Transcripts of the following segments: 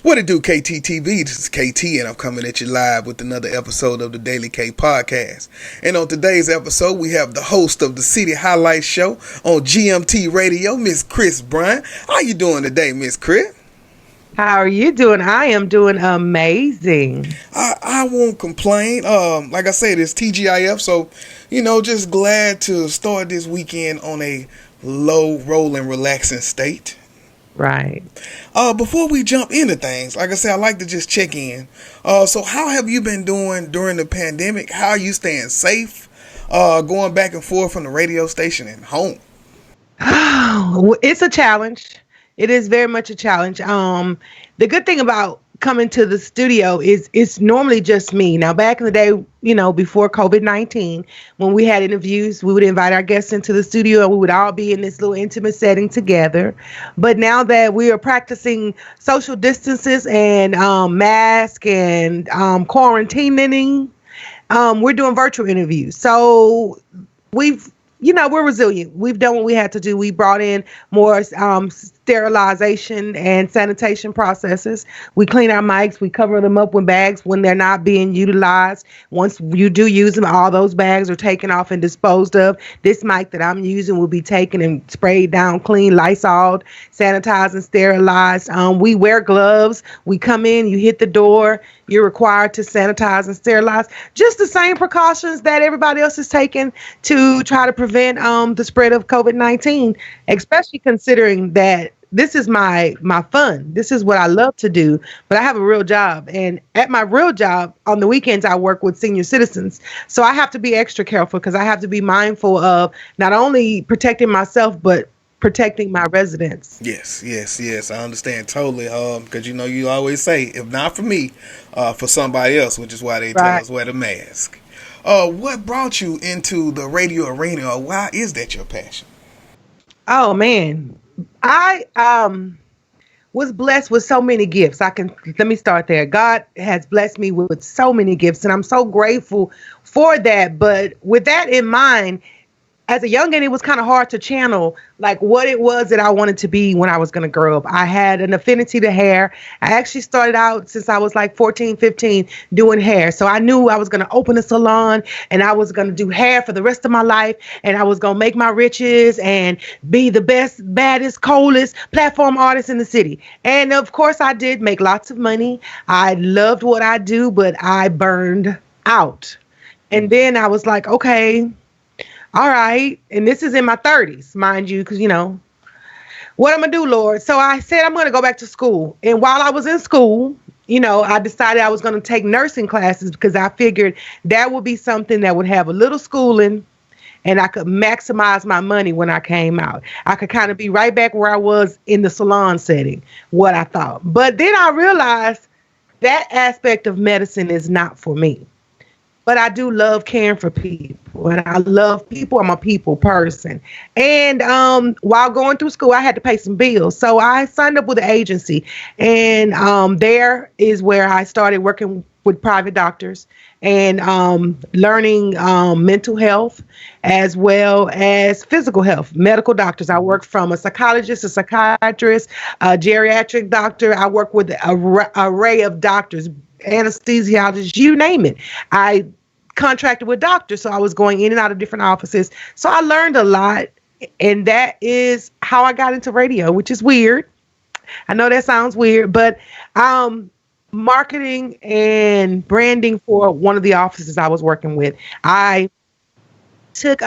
What it do, KTTeeV? This is KT, and I'm coming at you live with another episode of the Daily K Podcast. And on today's episode, we have the host of the City Highlights Show on GMT Radio, Miss Kris Bryant. How you doing today, Miss Kris? How are you doing? I am doing amazing. I won't complain. Like I said, it's TGIF, so, just glad to start this weekend on a low, rolling, relaxing state. Right. Before we jump into things, like I said, I like to just check in. So how have you been doing during the pandemic? How are you staying safe? Going back and forth from the radio station and home? It's a challenge. It is very much a challenge. The good thing about coming to the studio is it's normally just me. Now, back in the day, before COVID-19, when we had interviews, we would invite our guests into the studio and we would all be in this little intimate setting together. But now that we are practicing social distances and mask and quarantining, we're doing virtual interviews. So we're resilient. We've done what we had to do. We brought in more sterilization and sanitation processes. We clean our mics. We cover them up with bags when they're not being utilized. Once you do use them, all those bags are taken off and disposed of. This mic that I'm using will be taken and sprayed down clean, Lysol, sanitized and sterilized. We wear gloves. We come in, you hit the door, you're required to sanitize and sterilize. Just the same precautions that everybody else is taking to try to prevent the spread of COVID-19, especially considering that this is my fun. This is what I love to do, but I have a real job. And at my real job, on the weekends, I work with senior citizens. So I have to be extra careful because I have to be mindful of not only protecting myself, but protecting my residents. Yes. I understand totally. Because you always say, if not for me, for somebody else, which is why they tell us wear the mask. What brought you into the radio arena, or why is that your passion? Oh man, I was blessed with so many gifts. Let me start there. God has blessed me with so many gifts, and I'm so grateful for that. But with that in mind, as a youngin', it was kind of hard to channel like what it was that I wanted to be when I was going to grow up. I had an affinity to hair. I actually started out since I was like 14, 15 doing hair. So I knew I was going to open a salon and I was going to do hair for the rest of my life. And I was going to make my riches and be the best, baddest, coolest platform artist in the city. And of course I did make lots of money. I loved what I do, but I burned out. And then I was like, okay, all right. And this is in my 30s, mind you, because, what I'm going to do, Lord? So I said, I'm going to go back to school. And while I was in school, I decided I was going to take nursing classes because I figured that would be something that would have a little schooling and I could maximize my money when I came out. I could kind of be right back where I was in the salon setting, what I thought. But then I realized that aspect of medicine is not for me. But I do love caring for people, and I love people. I'm a people person. And while going through school, I had to pay some bills. So I signed up with an agency, and there is where I started working with private doctors and learning mental health as well as physical health, medical doctors. I work from a psychologist, a psychiatrist, a geriatric doctor. I work with an array of doctors, anesthesiologist, you name it. I contracted with doctors, so I was going in and out of different offices. So I learned a lot, and that is how I got into radio, which is weird. I know that sounds weird, but marketing and branding for one of the offices I was working with, I took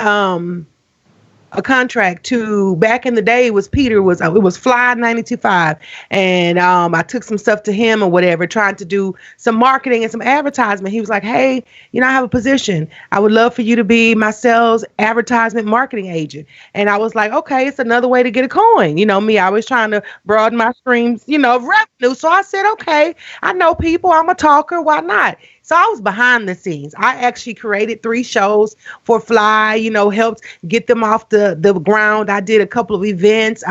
a contract to, back in the day, it was Fly 92.5, and I took some stuff to him or whatever, trying to do some marketing and some advertisement. He was like, hey, I have a position. I would love for you to be my sales advertisement marketing agent. And I was like, okay, it's another way to get a coin. Me, I was trying to broaden my streams, of revenue. So I said, okay, I know people, I'm a talker, why not? So I was behind the scenes. I actually created 3 shows for Fly, helped get them off the ground. I did a couple of events.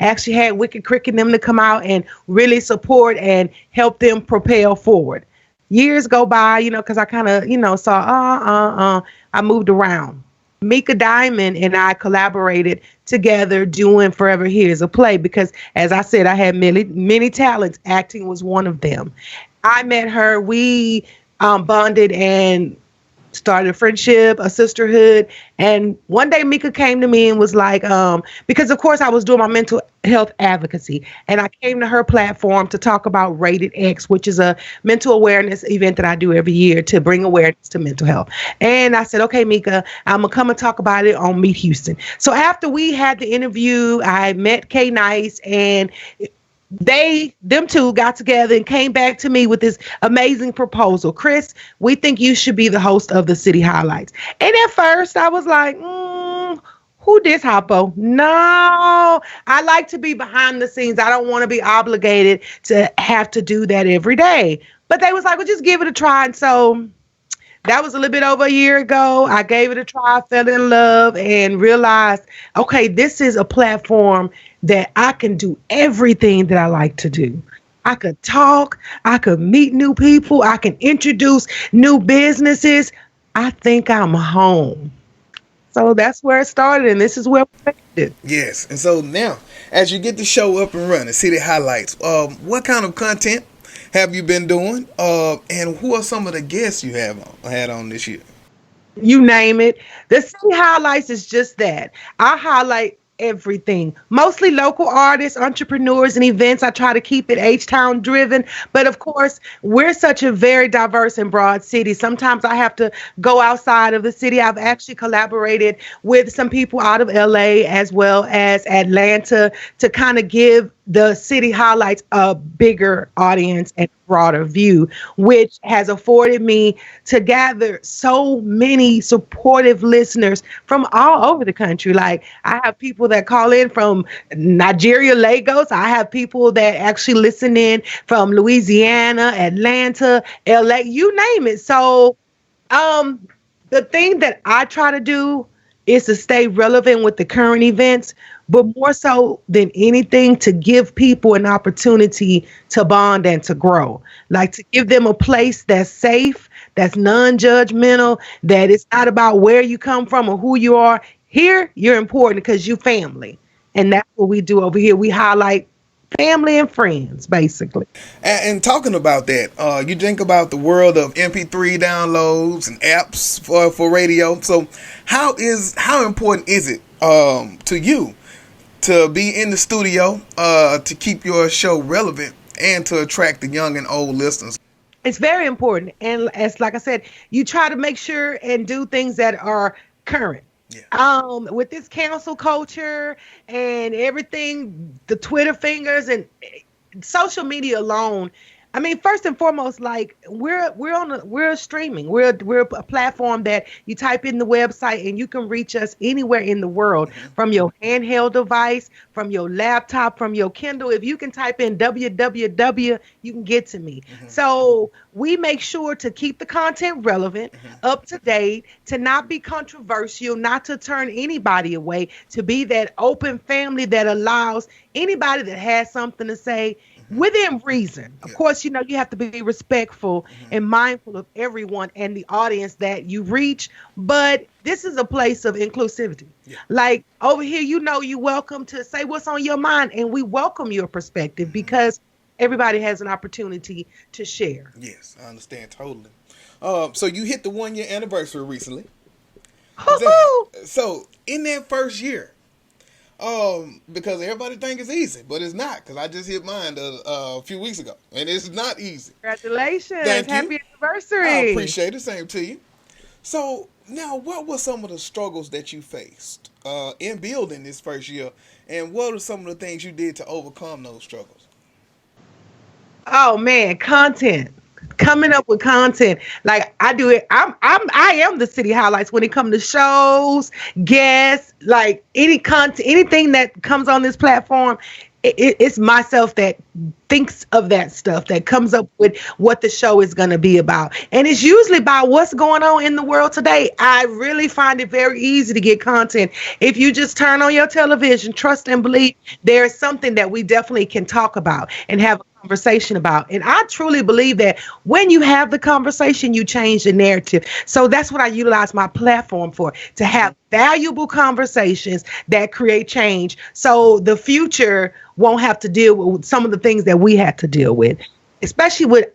Actually had Wicked Cricket and them to come out and really support and help them propel forward. Years go by, because I kind of, saw, I moved around. Mika Diamond and I collaborated together doing Forever Here's a Play because, as I said, I had many talents. Acting was one of them. I met her. We bonded and started a friendship, a sisterhood. And one day Mika came to me and was like, because of course I was doing my mental health advocacy, and I came to her platform to talk about Rated X, which is a mental awareness event that I do every year to bring awareness to mental health. And I said, okay, Mika, I'm gonna come and talk about it on Meet Houston. So after we had the interview, I met K Nice, and them two got together and came back to me with this amazing proposal. Kris, we think you should be the host of the City Highlights. And at first I was like, who this Hoppo? No, I like to be behind the scenes. I don't want to be obligated to have to do that every day. But they was like, well, just give it a try. And so that was a little bit over a year ago. I gave it a try, fell in love, and realized, okay, this is a platform that I can do everything that I like to do. I could talk, I could meet new people, I can introduce new businesses. I think I'm home. So that's where it started, and this is where we ended. Yes. And so now, as you get the show up and running, City Highlights, what kind of content have you been doing? And who are some of the guests you have had on this year? You name it. The City Highlights is just that. I highlight everything. Mostly local artists, entrepreneurs, and events. I try to keep it H-Town driven. But of course, we're such a very diverse and broad city. Sometimes I have to go outside of the city. I've actually collaborated with some people out of LA as well as Atlanta to kind of give the City Highlights a bigger audience and broader view, which has afforded me to gather so many supportive listeners from all over the country. Like, I have people that call in from Nigeria, Lagos. I have people that actually listen in from Louisiana, Atlanta, LA, you name it. So the thing that I try to do is to stay relevant with the current events, but more so than anything, to give people an opportunity to bond and to grow. Like, to give them a place that's safe, that's non-judgmental, that it's not about where you come from or who you are. Here, you're important because you family. And that's what we do over here. We highlight family and friends, basically. And talking about that, you think about the world of MP3 downloads and apps for radio. So how important is it to you to be in the studio to keep your show relevant and to attract the young and old listeners? It's very important. And as like I said, you try to make sure and do things that are current. Yeah. With this cancel culture and everything, the Twitter fingers and social media alone. I mean, first and foremost, like we're streaming. We're a platform that you type in the website and you can reach us anywhere in the world, from your handheld device, from your laptop, from your Kindle. If you can type in www, you can get to me. So we make sure to keep the content relevant, up to date, to not be controversial, not to turn anybody away, to be that open family that allows anybody that has something to say within reason. Of course, you know, you have to be respectful and mindful of everyone and the audience that you reach. But this is a place of inclusivity. Yeah. Like over here, you know, you're welcome to say what's on your mind, and we welcome your perspective because everybody has an opportunity to share. Yes, I understand totally. So you hit the 1 year anniversary recently. So in that first year, because everybody think it's easy, but it's not. Because I just hit mine a few weeks ago, and it's not easy. Congratulations! Thank you. Happy anniversary! I appreciate it. Same to you. So now, what were some of the struggles that you faced in building this first year, and what are some of the things you did to overcome those struggles? Oh man, content. Coming up with content like I do it. I am the City Highlights when it comes to shows, guests, like any content, anything that comes on this platform. It's myself that thinks of that stuff, that comes up with what the show is going to be about. And it's usually about what's going on in the world today. I really find it very easy to get content. If you just turn on your television, trust and believe, there is something that we definitely can talk about and have a conversation about. And I truly believe that when you have the conversation, you change the narrative. So that's what I utilize my platform for, to have valuable conversations that create change, so the future won't have to deal with some of the things that we had to deal with, especially with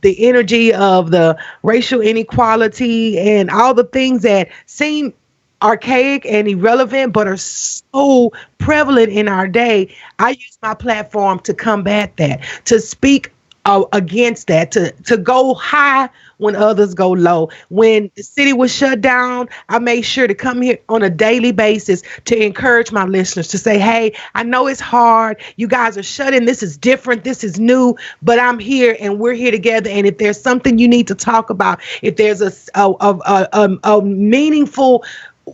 the energy of the racial inequality and all the things that seem archaic and irrelevant but are so prevalent in our day. I use my platform to combat that, to speak against that, to go high when others go low. When the city was shut down, I made sure to come here on a daily basis to encourage my listeners, to say, hey, I know it's hard. You guys are shut in. This is different. This is new, but I'm here and we're here together. And if there's something you need to talk about, if there's a meaningful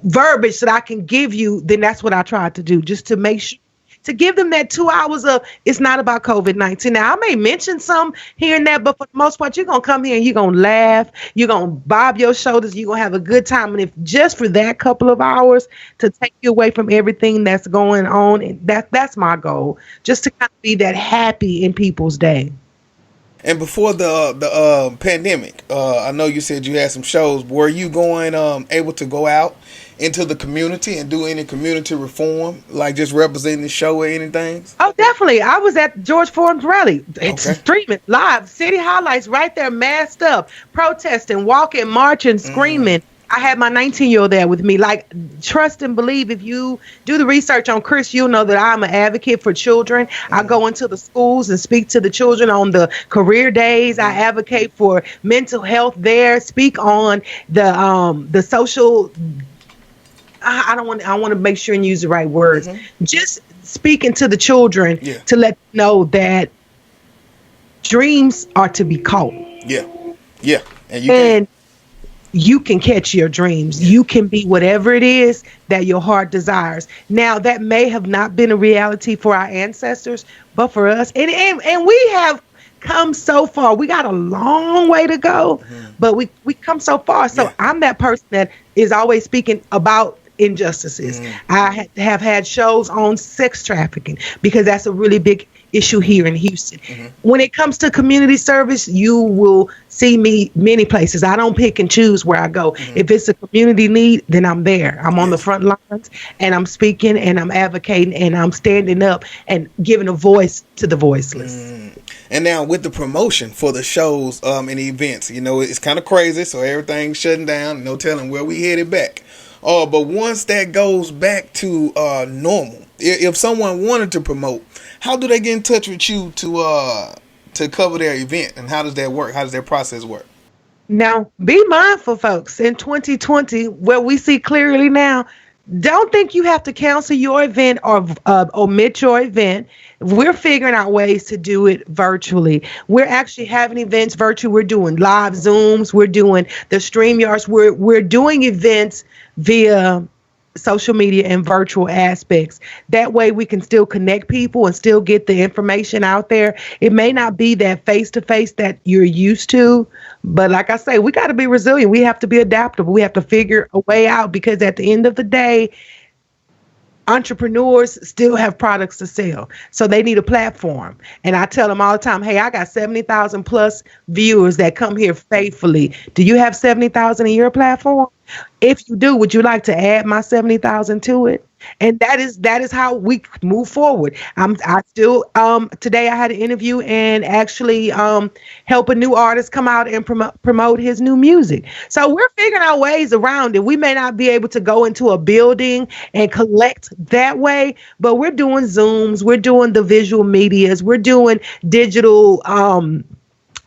verbiage that I can give you, then that's what I tried to do, just to make sure, to give them that 2 hours of, it's not about COVID-19. Now, I may mention some here and there, but for the most part, you're going to come here and you're going to laugh. You're going to bob your shoulders. You're going to have a good time. And if just for that couple of hours to take you away from everything that's going on, and that's my goal, just to kind of be that happy in people's day. And before the pandemic, I know you said you had some shows. Were you able to go out into the community and do any community reform, like just representing the show or anything? Oh, definitely. I was at George Floyd's rally. It's streaming live, city highlights right there, masked up, protesting, walking, marching, screaming. I had my 19-year-old there with me. Like, trust and believe, if you do the research on Kris, you'll know that I'm an advocate for children. I go into the schools and speak to the children on the career days. I advocate for mental health there, speak on the social, I want to make sure and use the right words. Just speaking to the children to let them know that dreams are to be caught. Yeah. And you can catch your dreams. You can be whatever it is that your heart desires. Now, that may have not been a reality for our ancestors, but for us, and we have come so far. We got a long way to go, but we come so far. So I'm that person that is always speaking about injustices. I have had shows on sex trafficking because that's a really big issue here in Houston. When it comes to community service, you will see me many places. I don't pick and choose where I go. If it's a community need, then I'm there. I'm on the front lines and I'm speaking and I'm advocating and I'm standing up and giving a voice to the voiceless. And now with the promotion for the shows and the events, it's kind of crazy. So everything's shutting down. No telling where we headed back. But once that goes back to normal, if someone wanted to promote, how do they get in touch with you to cover their event, and how does that work? How does that process work? Now, be mindful, folks. In 2020, where we see clearly now, don't think you have to cancel your event or omit your event. We're figuring out ways to do it virtually. We're actually having events virtually. We're doing live Zooms. We're doing the StreamYards. We're doing events via social media and virtual aspects. That way we can still connect people and still get the information out there. It may not be that face-to-face that you're used to, but like I say, we got to be resilient. We have to be adaptable. We have to figure a way out, because at the end of the day, entrepreneurs still have products to sell. So they need a platform. And I tell them all the time, hey, I got 70,000 plus viewers that come here faithfully. Do you have 70,000 in your platform? If you do, would you like to add my 70,000 to it? And that is how we move forward. I still today I had an interview and actually help a new artist come out and promote his new music. So we're figuring out ways around it. We may not be able to go into a building and collect that way, but we're doing Zooms, we're doing the visual medias, we're doing digital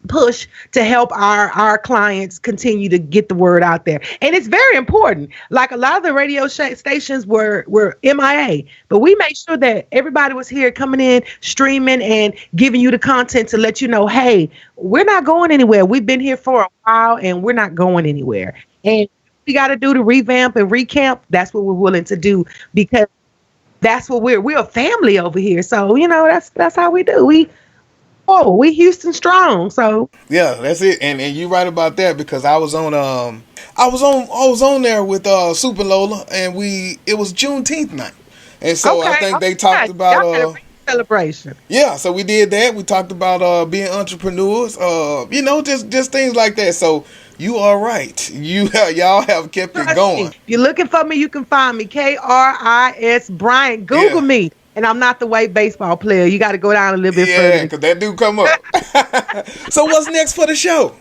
push to help our clients continue to get the word out there. And it's very important. Like, a lot of the radio stations were MIA, but we made sure that everybody was here coming in, streaming, and giving you the content to let you know, hey, we're not going anywhere. We've been here for a while and we're not going anywhere. And we got to do to revamp and recamp. That's what we're willing to do, because that's what we're a family over here. So, that's how we do. Oh, we Houston strong. So Yeah, that's it. And you right about that because I was on I was on there with Super Lola and it was Juneteenth night. And so I okay, think they talked okay. about Y'all had a real celebration. yeah, so we did that. We talked about being entrepreneurs, just things like that. So you are right. Y'all have kept it Trust me. going. If you're looking for me, you can find me. Kris Bryant. Google Yeah. me. And I'm not the white baseball player. You got to go down a little bit Yeah, further. because that do come up. So what's next for the show?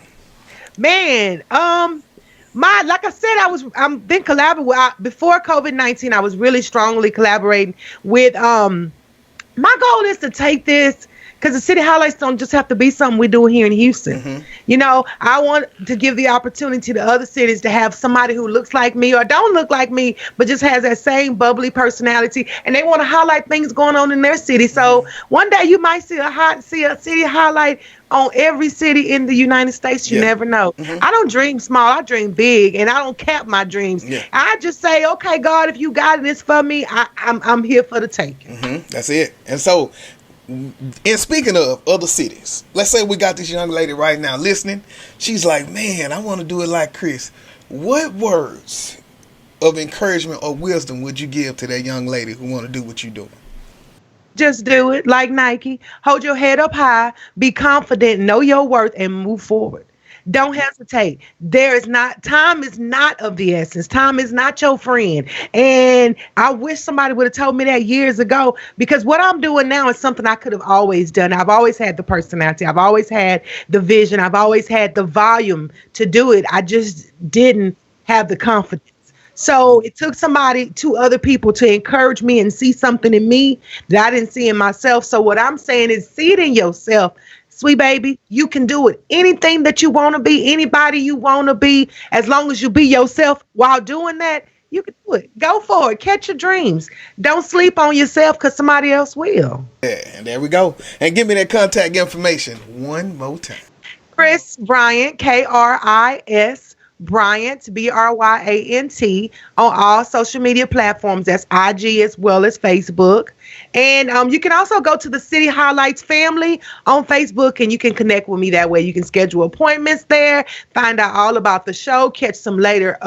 Man, like I said, I'm been collaborating before COVID-19. I was really strongly collaborating with my goal is to take this because the city highlights don't just have to be something we do here in Houston. Mm-hmm. I want to give the opportunity to other cities to have somebody who looks like me or don't look like me, but just has that same bubbly personality, and they want to highlight things going on in their city. So one day you might see a city highlight on every city in the United States. You never know. Mm-hmm. I don't dream small. I dream big, and I don't cap my dreams. Yeah. I just say, okay, God, if you got this for me, I'm here for the taking. Mm-hmm. That's it. And so, and speaking of other cities, let's say we got this young lady right now listening. She's like, man, I want to do it like Kris. What words of encouragement or wisdom would you give to that young lady who want to do what you're doing? Just do it like Nike. Hold your head up high, be confident, know your worth, and move forward. Don't hesitate. Time is not of the essence. Time is not your friend. And I wish somebody would have told me that years ago, because what I'm doing now is something I could have always done. I've always had the personality. I've always had the vision. I've always had the volume to do it. I just didn't have the confidence. So it took two other people to encourage me and see something in me that I didn't see in myself. So what I'm saying is see it in yourself. Sweet baby, you can do it. Anything that you want to be, anybody you want to be, as long as you be yourself while doing that, you can do it. Go for it. Catch your dreams. Don't sleep on yourself because somebody else will. Yeah, and there we go. And give me that contact information one more time. Kris Bryant, Kris Bryant, Bryant, on all social media platforms. That's IG as well as Facebook. And you can also go to the City Highlights family on Facebook, and you can connect with me that way. You can schedule appointments there, find out all about the show, catch some later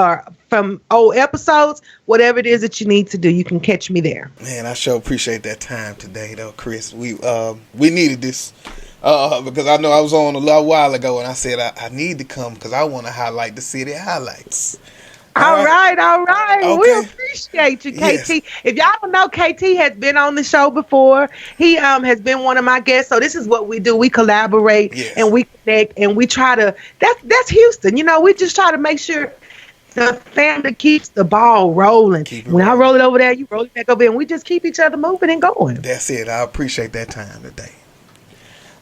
from old episodes, whatever it is that you need to do, you can catch me there. Man, I sure appreciate that time today, though, Kris. We needed this. Because I know I was on a little while ago and I said I need to come because I want to highlight the city highlights. All right. Okay. We appreciate you, KT. Yes. If y'all don't know, KT has been on the show before. He has been one of my guests. So this is what we do. We collaborate and we connect and we try to. That's Houston. We just try to make sure the family keeps the ball rolling. When I roll it over there, you roll it back over here, and we just keep each other moving and going. That's it. I appreciate that time today.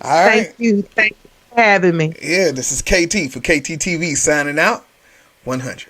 All right. Thank you for having me. Yeah, this is KT for KTTeeV signing out. 100.